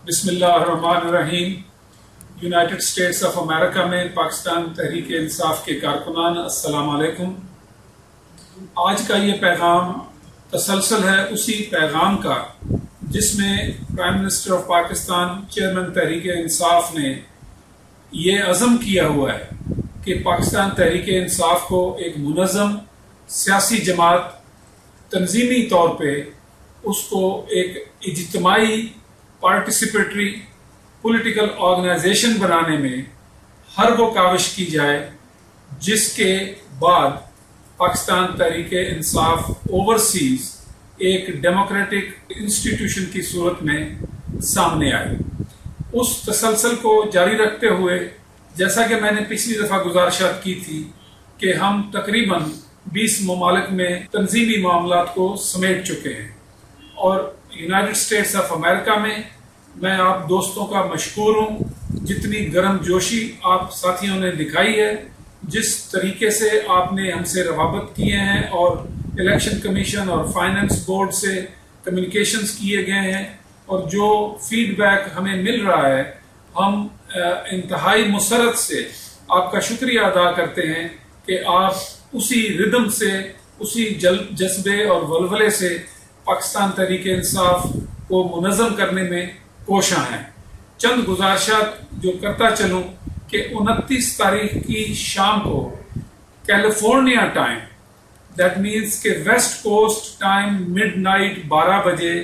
बिस्मिल्लाहिर्रहमानिर्रहीम। United States of America में पाकिस्तान तहरीक इंसाफ के कारकुनान, अस्सलाम वालेकुम। आज का ये पैगाम तसलसल है उसी पैगाम का जिसमें prime minister of Pakistan, chairman Tehreek Insaf ने ये अज़म किया हुआ है कि पाकिस्तान तहरीक इंसाफ को एक मुनज़्ज़म सियासी जमात तंजीमी तौर पे उसको एक इज्तिमाई पार्टिसिपेटरी पॉलिटिकल ऑर्गेनाइजेशन बनाने में हर वो काविश की जाए जिसके बाद पाकिस्तान तहरीक इंसाफ ओवरसीज एक डेमोक्रेटिक इंस्टीट्यूशन की सूरत में सामने आए। उस तसलसल को जारी रखते हुए, जैसा कि मैंने पिछली दफ़ा गुजारिशात की थी कि हम तकरीबन 20 ममालिक में तंजीमी मामलात को समेट चुके हैं और यूनाइटेड स्टेट्स ऑफ अमेरिका में मैं आप दोस्तों का मशकूर हूँ। जितनी गर्म जोशी आप साथियों ने दिखाई है, जिस तरीके से आपने हमसे रवाबत किए हैं और इलेक्शन कमीशन और फाइनेंस बोर्ड से कम्युनिकेशंस किए गए हैं और जो फीडबैक हमें मिल रहा है, हम इंतहाई मुसरत से आपका शुक्रिया अदा करते हैं कि आप उसी रिदम से, उसी जज्बे और वलवले से पाकिस्तान तहरीक इंसाफ को मुनज़्ज़म करने में कोशा हैं। चंद गुजारिशात जो करता चलूं कि 29 तारीख की शाम को कैलिफोर्निया टाइम, दैट मीन्स के वेस्ट कोस्ट टाइम मिडनाइट 12 बजे,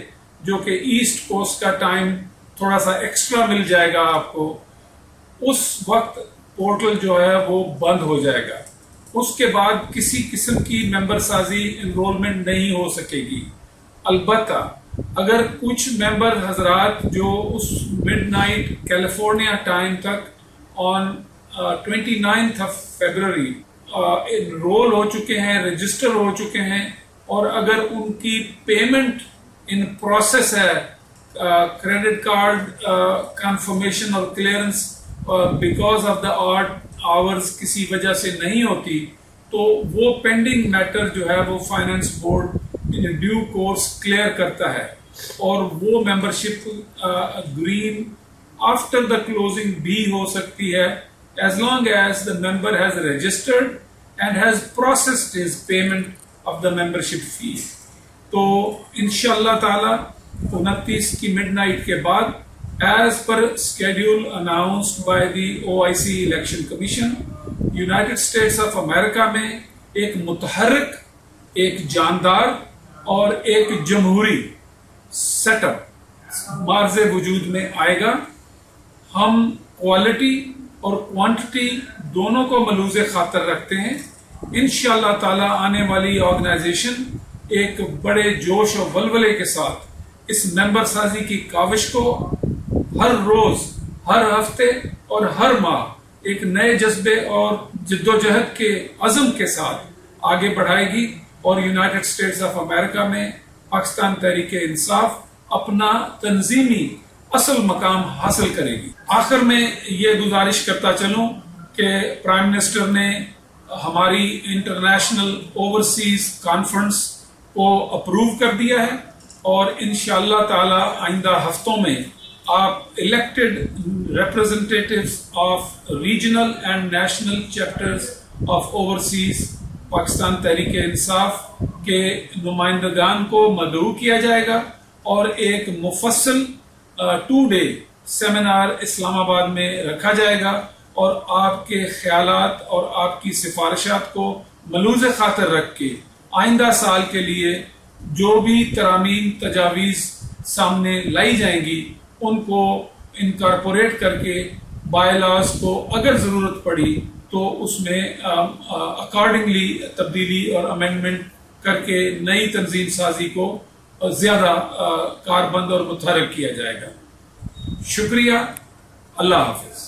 जो कि ईस्ट कोस्ट का टाइम थोड़ा सा एक्स्ट्रा मिल जाएगा आपको, उस वक्त पोर्टल जो है वो बंद हो जाएगा। उसके बाद किसी किस्म की मेंबर साजी इनरोलमेंट नहीं हो सकेगी। अलबत्ता अगर कुछ मेंबर हजरात जो उस मिडनाइट कैलिफोर्निया टाइम तक ऑन 29 फरवरी इनरोल हो चुके हैं, रजिस्टर हो चुके हैं, और अगर उनकी पेमेंट इन प्रोसेस है, क्रेडिट कार्ड कंफर्मेशन और clearance because of the odd hours किसी वजह से नहीं होती, तो वो पेंडिंग मैटर जो है वो finance board in due course clear करता है और वो membership green after the closing भी हो सकती है, as long as the member has registered and has processed his payment of the membership fee. तो इंशाअल्लाह ताला 29 की मिडनाइट के बाद, as per schedule announced by the OIC election commission, United States of America में एक मुतहर्रिक, एक जानदार और एक जमहूरी सेटअप मार्ज़े वजूद में आएगा। हम क्वालिटी और क्वांटिटी दोनों को मलूज़े खातर रखते हैं। इंशाअल्लाह ताला आने वाली ऑर्गेनाइजेशन एक बड़े जोश और वलवले के साथ इस मेंबर साजी की काविश को हर रोज, हर हफ्ते और हर माह एक नए जज्बे और जिद्दोजहद के अज़म के साथ आगे बढ़ाएगी और यूनाइटेड स्टेट्स ऑफ अमेरिका में पाकिस्तान तहरीक इंसाफ अपना तंजीमी असल मकाम हासिल करेगी। आखिर में ये गुजारिश करता चलूं कि प्राइम मिनिस्टर ने हमारी इंटरनेशनल ओवरसीज कॉन्फ्रेंस को अप्रूव कर दिया है और इंशाअल्लाह ताला आइंदा हफ्तों में आप elected representatives of regional and national chapters of overseas Pakistan Tehreek Insaf के नुमाइंदगान को मदऊ किया जाएगा और एक मुफस्सल 2-डे सेमिनार इस्लामाबाद में रखा जाएगा और आपके ख्यालात और आपकी सिफारिशात को मलूज़े खातर रख के आइंदा साल के लिए जो भी तरामीम तजावीज़ सामने लाई जाएंगी उनको इनकॉर्पोरेट करके बायलॉज को अगर ज़रूरत पड़ी तो उसमें अकॉर्डिंगली तब्दीली और अमेंडमेंट करके नई तंजीम साजी को ज़्यादा कारबंद और मुतहर्रिक किया जाएगा। शुक्रिया। अल्लाह हाफिज़।